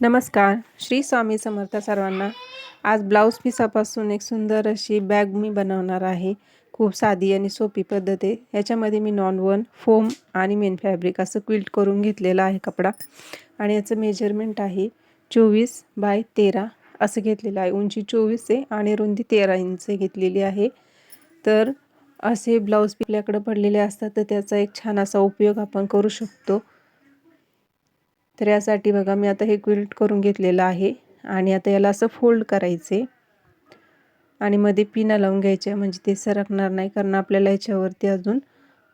नमस्कार. श्री स्वामी समर्थ सर्वांना. आज ब्लाऊज पिसापासून एक सुंदर अशी बॅग मी बनवणार आहे. खूप साधी आणि सोपी पद्धत आहे. ह्याच्यामध्ये मी नॉन-वॉन, फोम आणि मेन फॅब्रिक असं क्विल्ट करून घेतलेला आहे कपडा. आणि याचं मेजरमेंट आहे 24x13 असं घेतलेलं आहे. उंची 24 आहे आणि रुंदी 13 इंच घेतलेली आहे. तर असे ब्लाऊज आपल्याकडे पडलेले असतात तर त्याचा एक छान असा उपयोग आपण करू शकतो. तर यासाठी बघा मी आता हे क्विल्ट करून घेतलेलं आहे आणि आता याला असं फोल्ड करायचे आणि मध्ये पिना लावून घ्यायचे म्हणजे ते सरकणार नाही, कारण आपल्याला याच्यावरती अजून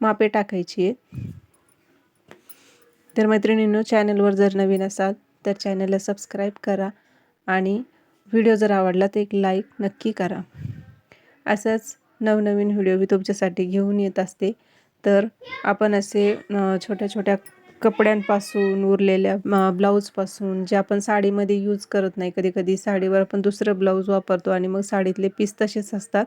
मापे टाकायची आहेत. तर मैत्रिणींनो, चॅनलवर जर नवीन असाल तर चॅनलला सबस्क्राईब करा आणि व्हिडिओ जर आवडला तर एक लाईक नक्की करा. असंच नवनवीन व्हिडिओ मी तुमच्यासाठी घेऊन येत असते. तर आपण असे छोट्या छोट्या कपड्यांपासून उरलेल्या ब्लाऊजपासून जे आपण साडीमध्ये यूज करत नाही, कधी कधी साडीवर आपण दुसरं ब्लाऊज वापरतो आणि मग साडीतले पीस तसेच असतात,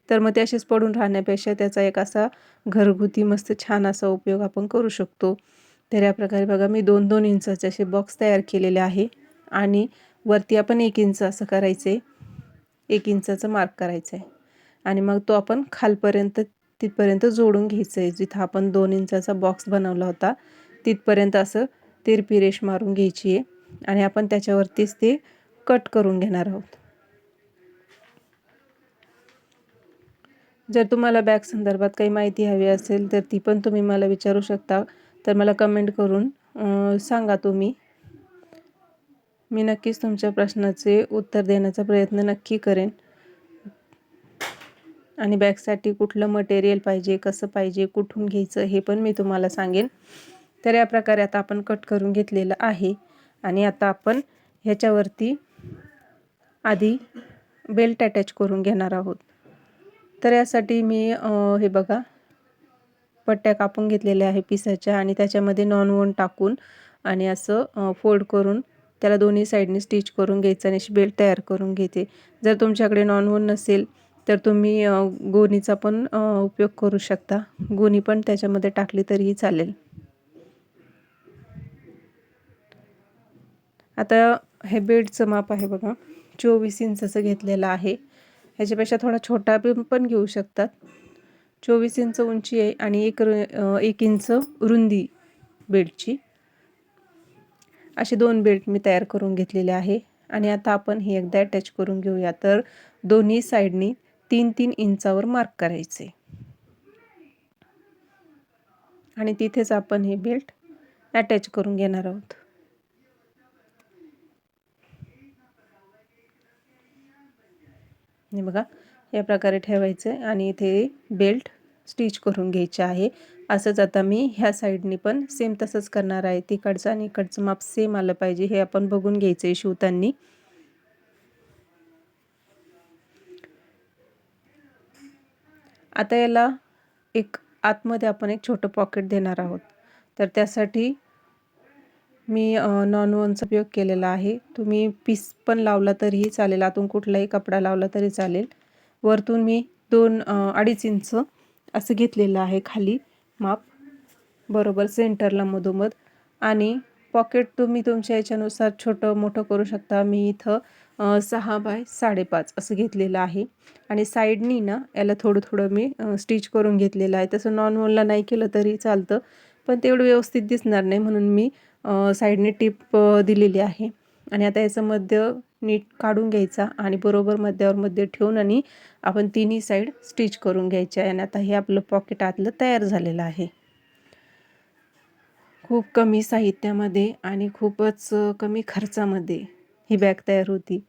तर मग ते असेच पडून राहण्यापेक्षा त्याचा एक असा घरगुती मस्त छान असा उपयोग आपण करू शकतो. तर या प्रकारे बघा मी 2-2 इंचाचे असे बॉक्स तयार केलेले आहे आणि वरती आपण 1 इंच असं करायचे, 1 इंचाचं मार्क करायचं आहे आणि मग तो आपण खालपर्यंत तिथपर्यंत जोडून घ्यायचं आहे. जिथं आपण 2 इंचाचा बॉक्स बनवला होता तिथपर्यंत असं तिरपी रेष मारून घ्यायची आहे आणि आपण त्याच्यावरतीच ते कट करून घेणार आहोत. जर तुम्हाला बॅग संदर्भात काही माहिती हवी असेल तर ती पण तुम्ही मला विचारू शकता. तर मला कमेंट करून सांगा तुम्ही. मी नक्कीच तुमच्या प्रश्नाचे उत्तर देण्याचा प्रयत्न नक्की करेन. आणि बॅगसाठी कुठलं मटेरियल पाहिजे, कसं पाहिजे, कुठून घ्यायचं हे पण मी तुम्हाला सांगेन. तर या प्रकारे आता आपण कट करून घेतलेलं आहे आणि आता आपण ह्याच्यावरती आधी बेल्ट अटॅच करून घेणार आहोत. तर यासाठी मी हे बघा पट्ट्या कापून घेतलेल्या आहे पिसाच्या आणि त्याच्यामध्ये नॉन-वॉन टाकून आणि असं फोल्ड करून त्याला दोन्ही साईडनी स्टिच करून घ्यायचं आणि अशी बेल्ट तयार करून घेते. जर तुमच्याकडे नॉन-वॉन नसेल तर तुम्ही गोणीचा पण उपयोग करू शकता. गोणी पण त्याच्यामध्ये टाकली तरीही चालेल. आता हे बेल्टचं माप आहे बघा 24 इंचाचं घेतलेलं आहे. ह्याच्यापेक्षा थोडा छोटा पण घेऊ शकतात. 24 इंच उंची आहे आणि 1 इंच रुंदी बेल्टची. असे 2 बेल्ट मी तयार करून घेतलेले आहे आणि आता आपण हे एकदा अटॅच करून घेऊया. तर दोन्ही साईडनी 3-3 इंचावर मार्क करायचे आणि तिथेच आपण हे बेल्ट अटॅच करून घेणार आहोत. हे बघा या प्रकारे ठेवायचं आणि इथे बेल्ट स्टिच करून घ्यायचे आहे. असंच आता मी ह्या साईडनी पण सेम तसंच करणार आहे. तिकडचं आणि इकडचं माप सेम आलं पाहिजे हे आपण बघून घ्यायचं आहे शिवताना. आता याला एक आतमध्ये आपण एक छोटं पॉकेट देणार आहोत. तर त्यासाठी मी नॉन-वॉनचा उपयोग केलेला आहे. तुम्ही पीस पण लावला तरीही चालेल, आतून कुठलाही कपडा लावला तरी चालेल. वरतून मी 2-2.5 इंच असं घेतलेलं आहे खाली माप, बरोबर सेंटरला मधोमध. आणि पॉकेट तुम्ही तुमच्या याच्यानुसार छोटं मोठं करू शकता. मी इथं 6x5.5 असं घेतलेलं आहे आणि साईडनी ना याला थोडं थोडं मी स्टिच करून घेतलेलं आहे. तसं नॉन-वॉनला नाही केलं तरी चालतं, पण तेवढं व्यवस्थित दिसणार नाही म्हणून मी साईडने टिप दिलेली आहे. आणि आता याचं मध्य नीट काढून घ्यायचा आणि बरोबर मध्यावर मध्य ठेवून आणि आपण तिन्ही साईड स्टिच करून घ्यायचे आहे. आणि आता हे आपलं पॉकेट आतलं तयार झालेलं आहे. खूप कमी साहित्यामध्ये आणि खूपच कमी खर्चामध्ये ही बॅग तयार होती.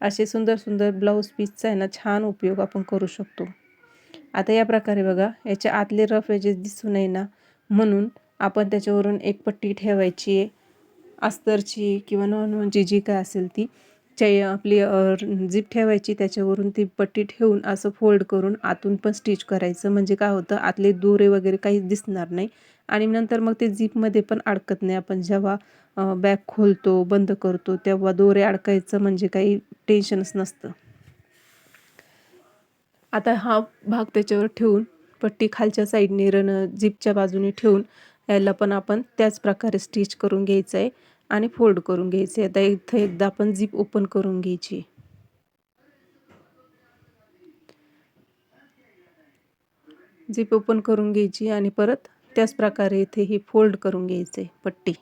असे सुंदर सुंदर ब्लाऊज पीसचा आहे ना छान उपयोग आपण करू शकतो. आता या प्रकारे बघा याचे आतले रफ एजेस दिसू नये ना म्हणून आपण त्याच्यावरून एक पट्टी ठेवायची आहे अस्तरची किंवा नॉन-वॉनची जी काय असेल ती. आपली झिप ठेवायची, त्याच्यावरून ती पट्टी ठेवून असं फोल्ड करून आतून पण स्टिच करायचं. म्हणजे काय होतं आतले दोरे वगैरे काहीच दिसणार नाही आणि नंतर मग ते झिपमध्ये पण अडकत नाही. आपण जेव्हा बॅग खोलतो बंद करतो तेव्हा दोरे अडकायचं म्हणजे काही टेन्शनच नसतं. आता हा भाग त्याच्यावर ठेवून पट्टी खालच्या साईडने झिपच्या बाजूने ठेवून याला पण आपण त्याच प्रकारे स्टिच करून घ्यायचं आहे आणि फोल्ड करून घ्यायचे. आता इथं एकदा आपण झिप ओपन करून घ्यायची. झिप ओपन करून घ्यायची आणि परत त्याच प्रकारे इथे ही फोल्ड करून घ्यायचे पट्टी.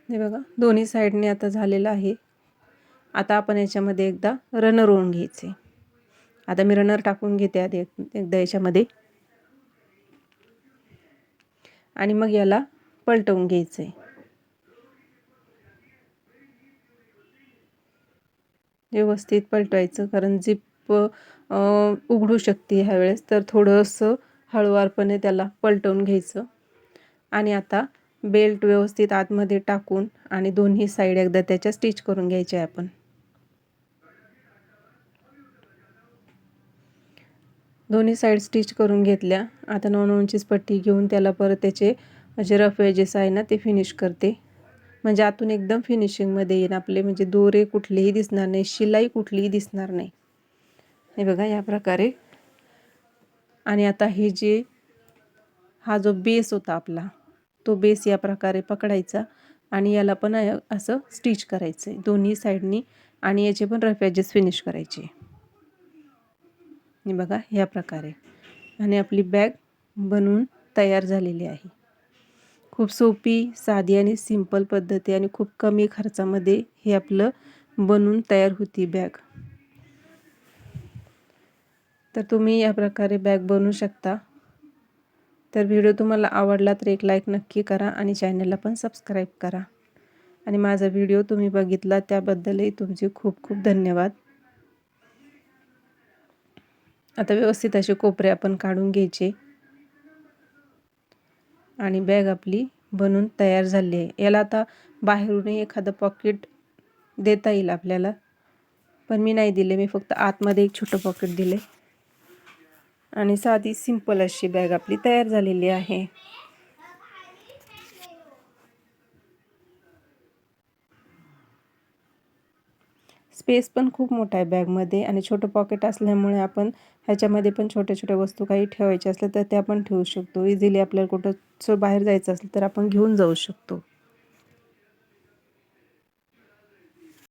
हे बघा दोन्ही साईडने आता झालेलं आहे. आता आपण याच्यामध्ये एकदा रनर ओढून घ्यायचे. आता मी रनर टाकून घेते आधी एकदा याच्यामध्ये आणि मग याला पलटवून घ्यायचे. व्यवस्थित पलटवायचं, कारण झिप उघडू शकते ह्यावेळेस, तर थोडंसं हळूवारपणे त्याला पलटवून घ्यायचं. आणि आता बेल्ट व्यवस्थित आतमध्ये टाकून आणि दोन्ही साईड एकदा त्याच्या स्टिच करून घ्यायचे आपण. दोन्ही साईड स्टिच करून घेतल्या. आता 9 इंचीच पट्टी घेऊन त्याला परत त्याचे जे रफ एजेस आहे ना ते फिनिश करते, म्हणजे आतून एकदम फिनिशिंगमध्ये येईल आपले, म्हणजे दोरे कुठलेही दिसणार नाही, शिलाई कुठलीही दिसणार नाही. हे बघा या प्रकारे. आणि आता हे जे हा जो बेस होता आपला, तो बेस या प्रकारे पकडायचा आणि याला पण असं स्टिच करायचं आहे दोन्ही साईडनी आणि याचे पण रफ एजेस फिनिश करायचे. हे बघा ह्या प्रकारे. आणि आपली बॅग बनवून तयार झालेली आहे. खूप सोपी, साधी आणि सिंपल पद्धती आणि खूप कमी खर्चामध्ये हे आपलं बनवून तयार होती बॅग. तर तुम्ही या प्रकारे बॅग बनवू शकता. तर व्हिडिओ तुम्हाला आवडला तर एक लाईक नक्की करा आणि चॅनलला पण सबस्क्राईब करा. आणि माझा व्हिडिओ तुम्ही बघितला त्याबद्दलही तुमचे खूप खूप धन्यवाद. आता व्यवस्थित असे कोपरे आपण काढून घ्यायचे आणि बॅग आपली बनून तयार झाली आहे. याला आता बाहेरूनही एखादं पॉकेट देता येईल आपल्याला, पण मी नाही दिले. मी फक्त आतमध्ये एक छोटं पॉकेट दिले आणि साधी सिंपल अशी बॅग आपली तयार झालेली आहे. स्पेस पण खूप मोठा आहे बॅगमध्ये आणि छोटं पॉकेट असल्यामुळे आपण ह्याच्यामध्ये पण छोट्या छोट्या वस्तू काही ठेवायच्या असल्या तर त्या पण ठेवू शकतो. इझिली आपल्याला कुठं बाहेर जायचं असेल तर आपण घेऊन जाऊ शकतो.